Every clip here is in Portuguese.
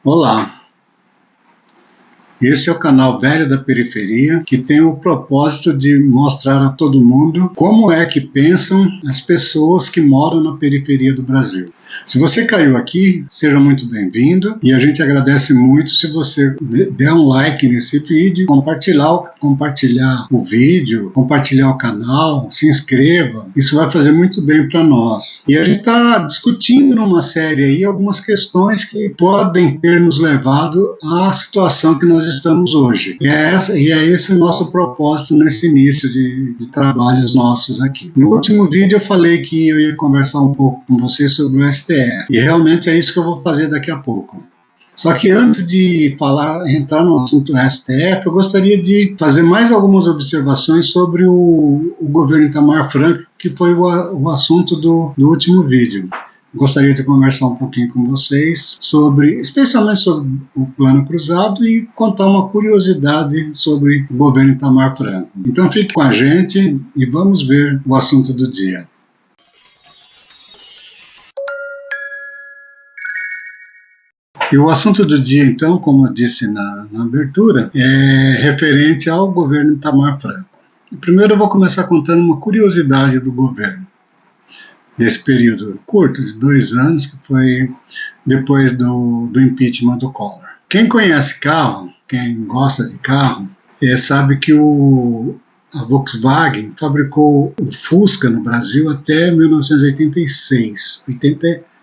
Olá, esse é o canal Velho da Periferia, que tem o propósito de mostrar a todo mundo como é que pensam as pessoas que moram na periferia do Brasil. Se você caiu aqui, seja muito bem-vindo e a gente agradece muito se você der um like nesse vídeo, compartilhar o vídeo, compartilhar o canal, se inscreva, isso vai fazer muito bem para nós. E a gente está discutindo numa série aí algumas questões que podem ter nos levado à situação que nós estamos hoje. E é esse o nosso propósito nesse início de trabalhos nossos aqui. No último vídeo eu falei que eu ia conversar um pouco com vocês sobre o STF. E realmente é isso que eu vou fazer daqui a pouco. Só que antes de entrar no assunto do STF, eu gostaria de fazer mais algumas observações sobre o governo Itamar Franco, que foi o assunto do último vídeo. Gostaria de conversar um pouquinho com vocês especialmente sobre o Plano Cruzado e contar uma curiosidade sobre o governo Itamar Franco. Então fique com a gente e vamos ver o assunto do dia. E o assunto do dia, então, como eu disse na abertura, é referente ao governo Itamar Franco. Primeiro eu vou começar contando uma curiosidade do governo, desse período curto, de 2 anos, que foi depois do impeachment do Collor. Quem conhece carro, quem gosta de carro, sabe que a Volkswagen fabricou o Fusca no Brasil até 1986.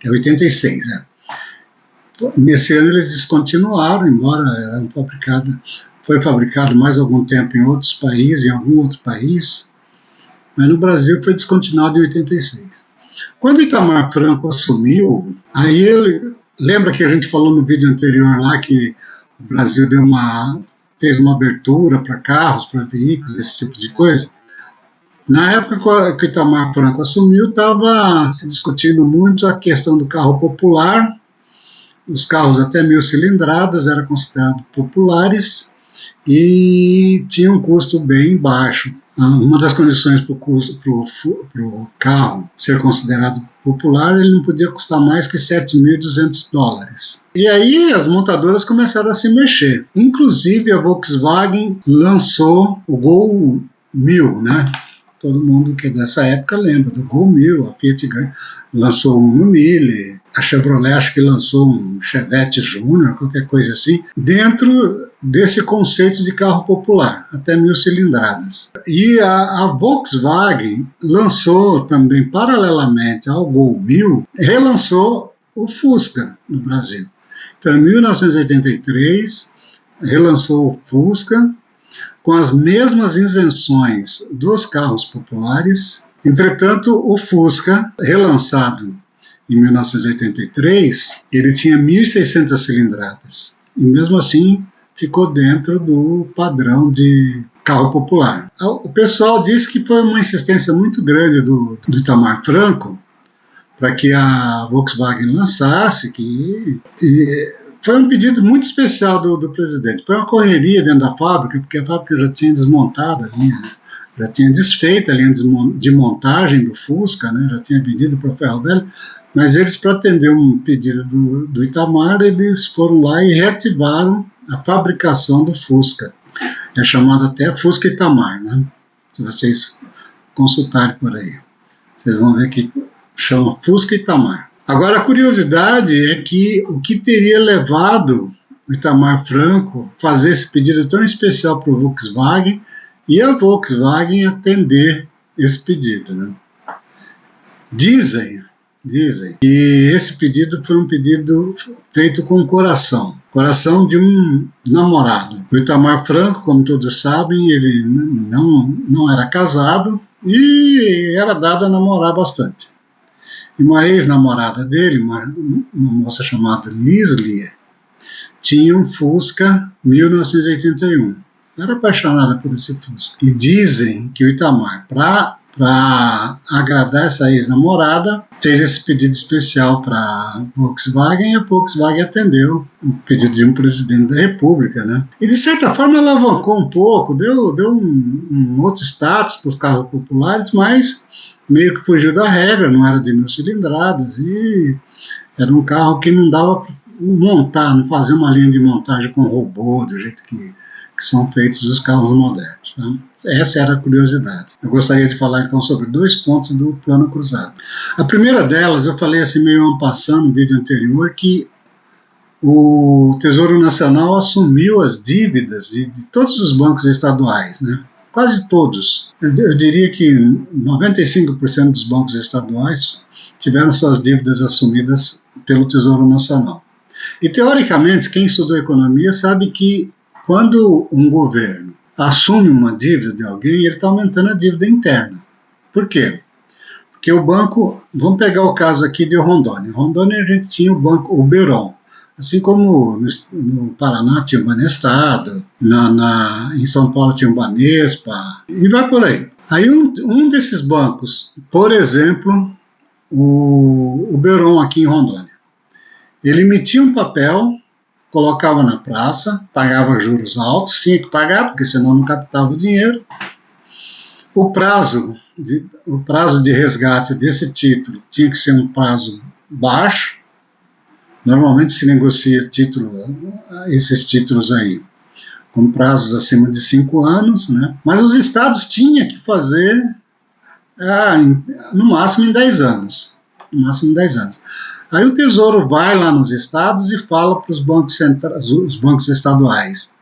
86, né? Nesse ano eles descontinuaram, embora foi fabricado mais algum tempo em outros países, em algum outro país, mas no Brasil foi descontinuado em 86. Quando Itamar Franco assumiu, lembra que a gente falou no vídeo anterior lá que o Brasil fez uma abertura para carros, para veículos, esse tipo de coisa? Na época que Itamar Franco assumiu, estava se discutindo muito a questão do carro popular. Os carros até 1.000 cilindradas eram considerados populares e tinham um custo bem baixo. Uma das condições para o carro ser considerado popular, ele não podia custar mais que $7.200. E aí as montadoras começaram a se mexer. Inclusive a Volkswagen lançou o Gol 1000, né? Todo mundo que é dessa época lembra do Gol 1000, a Fiat lançou um no Mille, a Chevrolet acho que lançou um Chevette Júnior, qualquer coisa assim, dentro desse conceito de carro popular, até 1.000 cilindradas. E a Volkswagen lançou também, paralelamente ao Gol 1000, relançou o Fusca no Brasil. Então, em 1983, relançou o Fusca, com as mesmas isenções dos carros populares. Entretanto, o Fusca, relançado em 1983, ele tinha 1.600 cilindradas. E mesmo assim, ficou dentro do padrão de carro popular. O pessoal diz que foi uma insistência muito grande do Itamar Franco para que a Volkswagen lançasse, foi um pedido muito especial do presidente. Foi uma correria dentro da fábrica, porque a fábrica já tinha desmontado a linha, já tinha desfeito a linha de montagem do Fusca, né, já tinha vendido para o Ferro Velho, mas eles, para atender um pedido do Itamar, eles foram lá e reativaram a fabricação do Fusca. É chamado até Fusca Itamar, né? Se vocês consultarem por aí, vocês vão ver que chama Fusca Itamar. Agora, a curiosidade é que o que teria levado o Itamar Franco a fazer esse pedido tão especial para o Volkswagen e a Volkswagen atender esse pedido, né? Dizem que esse pedido foi um pedido feito com coração de um namorado. O Itamar Franco, como todos sabem, ele não era casado e era dado a namorar bastante. E uma ex-namorada dele, uma moça chamada Lislia, tinha um Fusca 1981. Era apaixonada por esse Fusca. E dizem que o Itamar, para agradar essa ex-namorada, fez esse pedido especial para a Volkswagen, e a Volkswagen atendeu o pedido de um presidente da República, né? E de certa forma alavancou um pouco, deu um outro status para os carros populares, mas meio que fugiu da regra, não era de 1.000 cilindradas e era um carro que não dava montar, não fazer uma linha de montagem com robô, do jeito que são feitos os carros modernos. Tá? Essa era a curiosidade. Eu gostaria de falar então sobre 2 pontos do plano cruzado. A primeira delas, eu falei assim meio en passant no vídeo anterior, que o Tesouro Nacional assumiu as dívidas de todos os bancos estaduais, né? Quase todos. Eu diria que 95% dos bancos estaduais tiveram suas dívidas assumidas pelo Tesouro Nacional. E, teoricamente, quem estudou economia sabe que quando um governo assume uma dívida de alguém, ele está aumentando a dívida interna. Por quê? Porque o banco, vamos pegar o caso aqui de Rondônia. Em Rondônia a gente tinha o banco Oberon. Assim como no Paraná tinha o Banestado, em São Paulo tinha o Banespa, e vai por aí. Aí um desses bancos, por exemplo, o Oberon aqui em Rondônia, ele emitia um papel, colocava na praça, pagava juros altos, tinha que pagar, porque senão não captava o dinheiro. O prazo de resgate desse título tinha que ser um prazo baixo. Normalmente se negocia esses títulos aí com prazos acima de 5 anos, né? Mas os estados tinham que fazer no máximo em 10 anos. No máximo em 10 anos. Aí o Tesouro vai lá nos estados e fala para os bancos estaduais: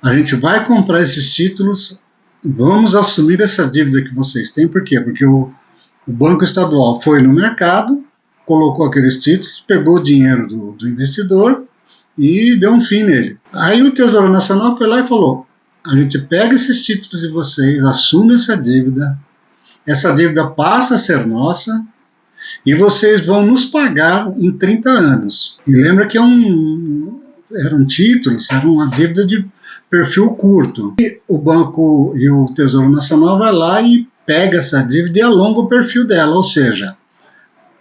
a gente vai comprar esses títulos, vamos assumir essa dívida que vocês têm. Por quê? Porque o banco estadual foi no mercado, colocou aqueles títulos, pegou o dinheiro do investidor e deu um fim nele. Aí o Tesouro Nacional foi lá e falou: a gente pega esses títulos de vocês, assume essa dívida passa a ser nossa e vocês vão nos pagar em 30 anos. E lembra que eram títulos, era uma dívida de perfil curto. E o banco e o Tesouro Nacional vai lá e pega essa dívida e alonga o perfil dela, ou seja,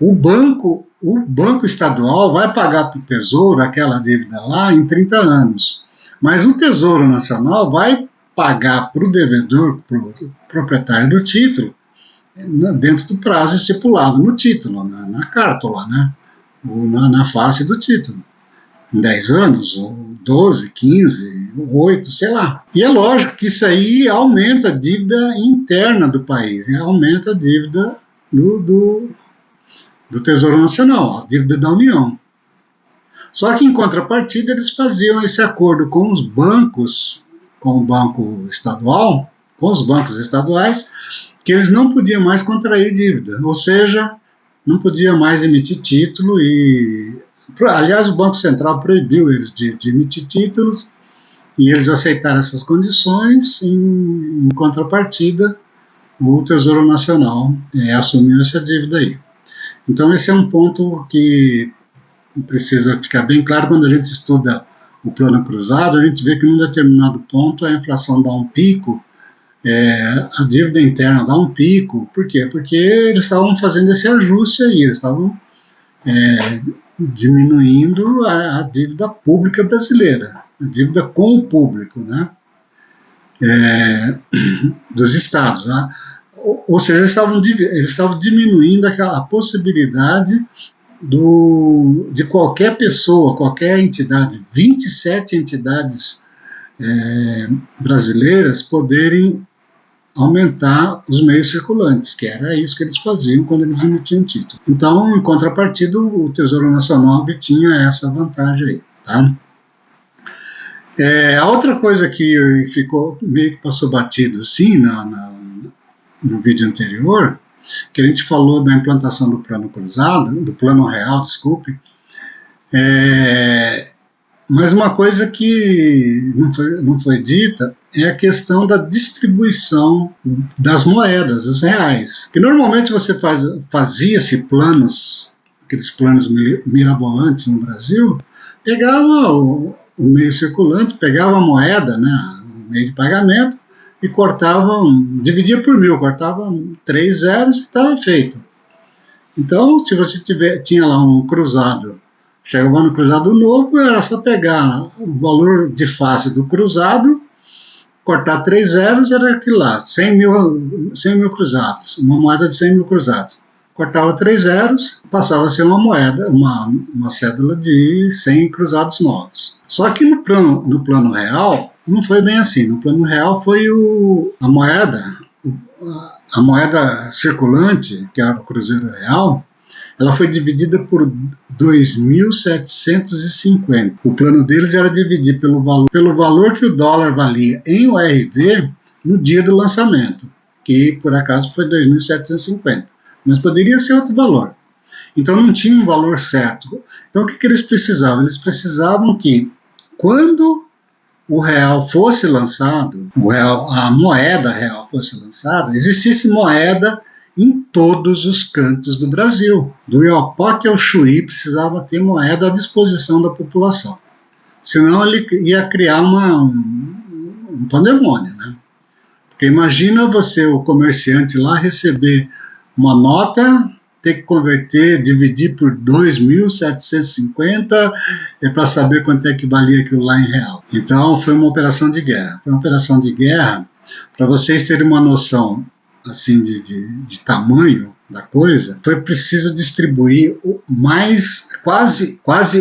o banco estadual vai pagar para o Tesouro aquela dívida lá em 30 anos, mas o Tesouro Nacional vai pagar para o devedor, para o proprietário do título, dentro do prazo estipulado no título, na cártula, né? Ou na face do título. Em 10 anos, ou 12, 15, 8, sei lá. E é lógico que isso aí aumenta a dívida interna do país, aumenta a dívida do Tesouro Nacional, a dívida da União. Só que, em contrapartida, eles faziam esse acordo com os bancos, com o banco estadual, com os bancos estaduais, que eles não podiam mais contrair dívida, ou seja, não podia mais emitir título e... Aliás, o Banco Central proibiu eles de emitir títulos e eles aceitaram essas condições. Em contrapartida, o Tesouro Nacional assumiu essa dívida aí. Então esse é um ponto que precisa ficar bem claro. Quando a gente estuda o plano cruzado, a gente vê que em um determinado ponto a inflação dá um pico, a dívida interna dá um pico. Por quê? Porque eles estavam fazendo esse ajuste aí, eles estavam diminuindo a dívida pública brasileira, a dívida com o público, né? Dos estados, né? Ou seja, eles estavam diminuindo a possibilidade de qualquer pessoa, qualquer entidade, 27 entidades brasileiras poderem aumentar os meios circulantes, que era isso que eles faziam quando eles emitiam título. Então, em contrapartida, o Tesouro Nacional tinha essa vantagem aí, tá? A outra coisa que ficou meio que passou batido assim no vídeo anterior, que a gente falou da implantação do plano cruzado, do plano real, desculpe, mas uma coisa que não foi dita é a questão da distribuição das moedas, dos reais. Que normalmente você fazia-se aqueles planos mirabolantes no Brasil, pegava o meio circulante, pegava a moeda, né, o meio de pagamento, e dividia por 1000, cortava 3 zeros e estava feito. Então, se você tinha lá um cruzado, chegava no cruzado novo, era só pegar o valor de face do cruzado, cortar 3 zeros, era aquilo lá, 100 mil cruzados, uma moeda de 100 mil cruzados. cortava 3 zeros, passava a ser uma moeda, uma cédula de 100 cruzados novos. Só que no plano real, não foi bem assim. No plano real foi a moeda circulante, que era o Cruzeiro Real, ela foi dividida por 2.750. O plano deles era dividir pelo valor que o dólar valia em URV no dia do lançamento, que por acaso foi 2.750. Mas poderia ser outro valor. Então não tinha um valor certo. Então o que eles precisavam? Eles precisavam que, quando o real fosse lançado, a moeda real fosse lançada, existisse moeda em todos os cantos do Brasil. Do Iopoque ao Chuí precisava ter moeda à disposição da população. Senão ele ia criar um pandemônio, né? Porque imagina você, o comerciante lá, receber uma nota, ter que converter, dividir por 2.750 para saber quanto é que valia aquilo lá em real. Então foi uma operação de guerra. Foi uma operação de guerra, para vocês terem uma noção assim de tamanho da coisa, foi preciso distribuir quase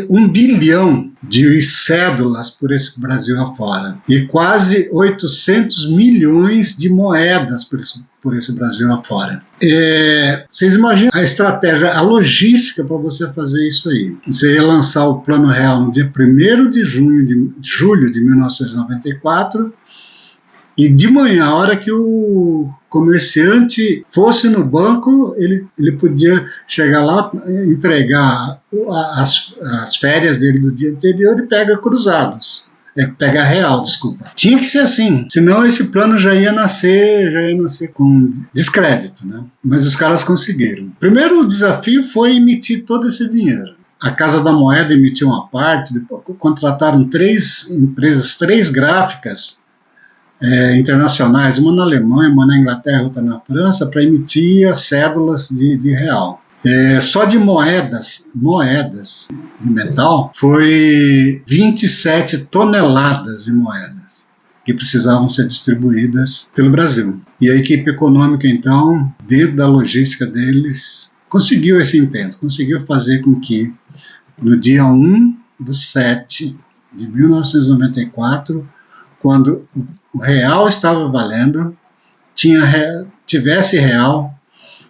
1 bilhão de cédulas por esse Brasil afora e quase 800 milhões de moedas por esse Brasil afora. Vocês imaginam a estratégia, a logística para você fazer isso aí. Você ia lançar o Plano Real no dia 1º de julho de 1994, e de manhã, a hora que o comerciante fosse no banco, ele podia chegar lá, entregar as férias dele do dia anterior e pega cruzados. Pega real, desculpa. Tinha que ser assim, senão esse plano já ia nascer com descrédito, né? Mas os caras conseguiram. Primeiro, o desafio foi emitir todo esse dinheiro. A Casa da Moeda emitiu uma parte, depois contrataram 3 empresas, 3 gráficas internacionais, uma na Alemanha, uma na Inglaterra, outra na França, para emitir as cédulas de real. Só de moedas de metal, foi 27 toneladas de moedas que precisavam ser distribuídas pelo Brasil. E a equipe econômica, então, dentro da logística deles, conseguiu esse intento, conseguiu fazer com que, no dia 1/7 de 1994, quando o real estava valendo, tivesse real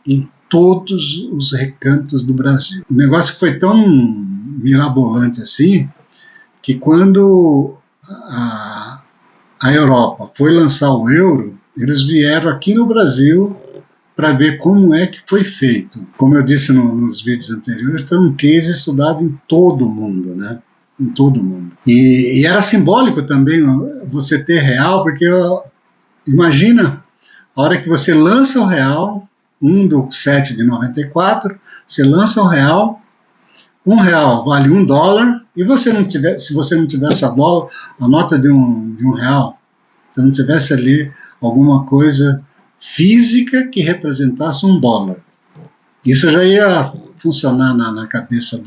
em todos os recantos do Brasil. O negócio foi tão mirabolante assim, que quando a Europa foi lançar o euro, eles vieram aqui no Brasil para ver como é que foi feito. Como eu disse nos vídeos anteriores, foi um case estudado em todo o mundo, né? Em todo o mundo. E era simbólico também você ter real, porque imagina, a hora que você lança o real, 1/7 de 94, você lança o real, R$1 vale $1, e se você não tivesse a nota de um real, se não tivesse ali alguma coisa física que representasse $1, isso já ia funcionar na cabeça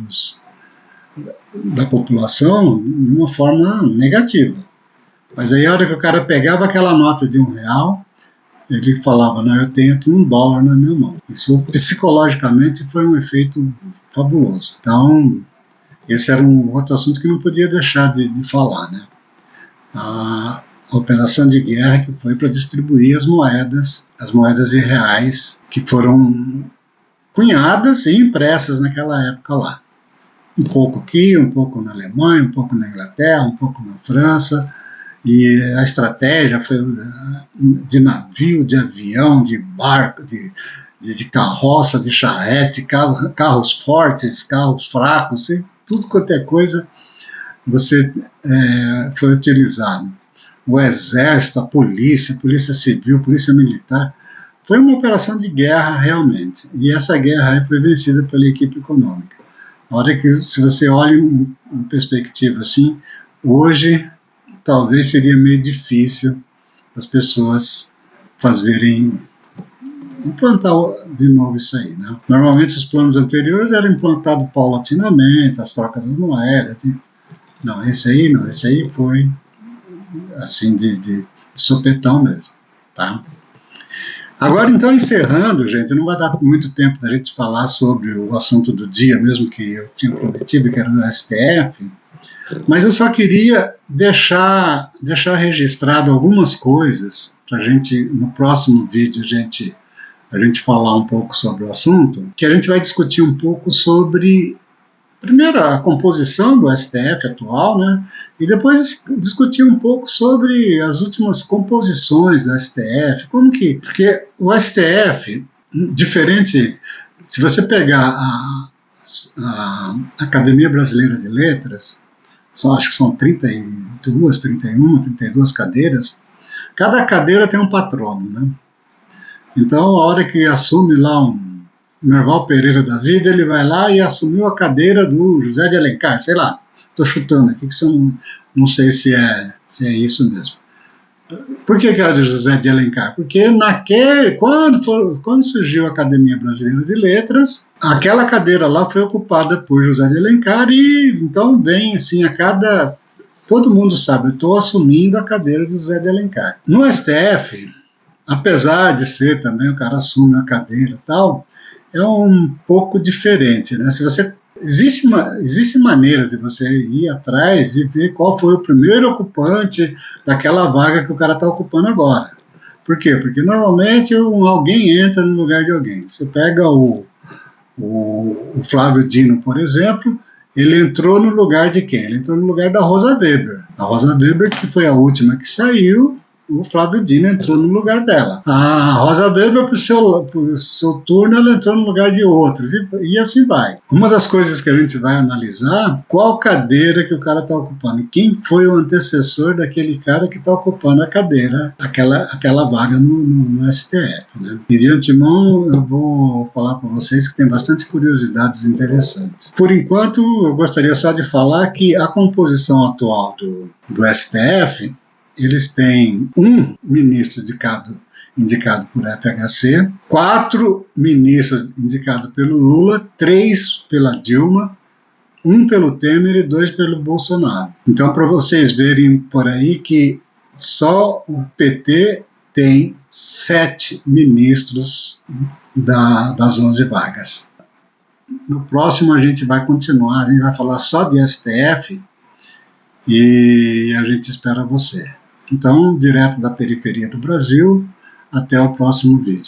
da população de uma forma negativa. Mas aí a hora que o cara pegava aquela nota de R$1, ele falava, não, eu tenho aqui $1 na minha mão. Isso psicologicamente foi um efeito fabuloso. Então, esse era um outro assunto que não podia deixar de falar, né? A operação de guerra que foi para distribuir as moedas de reais que foram cunhadas e impressas naquela época lá. Um pouco aqui, um pouco na Alemanha, um pouco na Inglaterra, um pouco na França, e a estratégia foi de navio, de avião, de barco, de carroça, de charrete, carros fortes, carros fracos, tudo quanto é coisa foi utilizado. O exército, a polícia civil, polícia militar, foi uma operação de guerra realmente, e essa guerra aí foi vencida pela equipe econômica. A hora que, se você olha em perspectiva assim, hoje talvez seria meio difícil as pessoas implantar de novo isso aí, né? Normalmente os planos anteriores eram implantados paulatinamente, as trocas de moeda. Não, esse aí foi assim de sopetão mesmo, tá? Agora, então, encerrando, gente, não vai dar muito tempo da gente falar sobre o assunto do dia, mesmo que eu tinha prometido, que era o STF, mas eu só queria deixar registrado algumas coisas para a gente, no próximo vídeo, a gente falar um pouco sobre o assunto, que a gente vai discutir um pouco sobre, primeiro, a composição do STF atual, né? E depois discutir um pouco sobre as últimas composições do STF, como que... Porque o STF, diferente... Se você pegar a Academia Brasileira de Letras, acho que são 32, 31, 32 cadeiras, cada cadeira tem um patrono, né? Então, a hora que assume lá um Merval Pereira da vida, ele vai lá e assumiu a cadeira do José de Alencar, sei lá, estou chutando aqui, que não sei se é isso mesmo. Por que era de José de Alencar? Porque quando surgiu a Academia Brasileira de Letras, aquela cadeira lá foi ocupada por José de Alencar e então vem assim todo mundo sabe, eu estou assumindo a cadeira de José de Alencar. No STF, apesar de ser também o cara assume a cadeira e tal, é um pouco diferente, né? Existe maneiras de você ir atrás e ver qual foi o primeiro ocupante daquela vaga que o cara está ocupando agora. Por quê? Porque normalmente alguém entra no lugar de alguém. Você pega o Flávio Dino, por exemplo, ele entrou no lugar de quem? Ele entrou no lugar da Rosa Weber. A Rosa Weber, que foi a última que saiu, o Flávio Dino entrou no lugar dela. A Rosa Weber, por seu turno, ela entrou no lugar de outros, e assim vai. Uma das coisas que a gente vai analisar, qual cadeira que o cara está ocupando, quem foi o antecessor daquele cara que está ocupando a cadeira, aquela vaga no STF. Né? E de antemão, eu vou falar para vocês que tem bastante curiosidades interessantes. Por enquanto, eu gostaria só de falar que a composição atual do STF, eles têm um ministro indicado por FHC, 4 ministros indicados pelo Lula, 3 pela Dilma, 1 pelo Temer e 2 pelo Bolsonaro. Então, para vocês verem por aí que só o PT tem 7 ministros das 11 vagas. No próximo a gente vai continuar, a gente vai falar só de STF e a gente espera você. Então, direto da periferia do Brasil, até o próximo vídeo.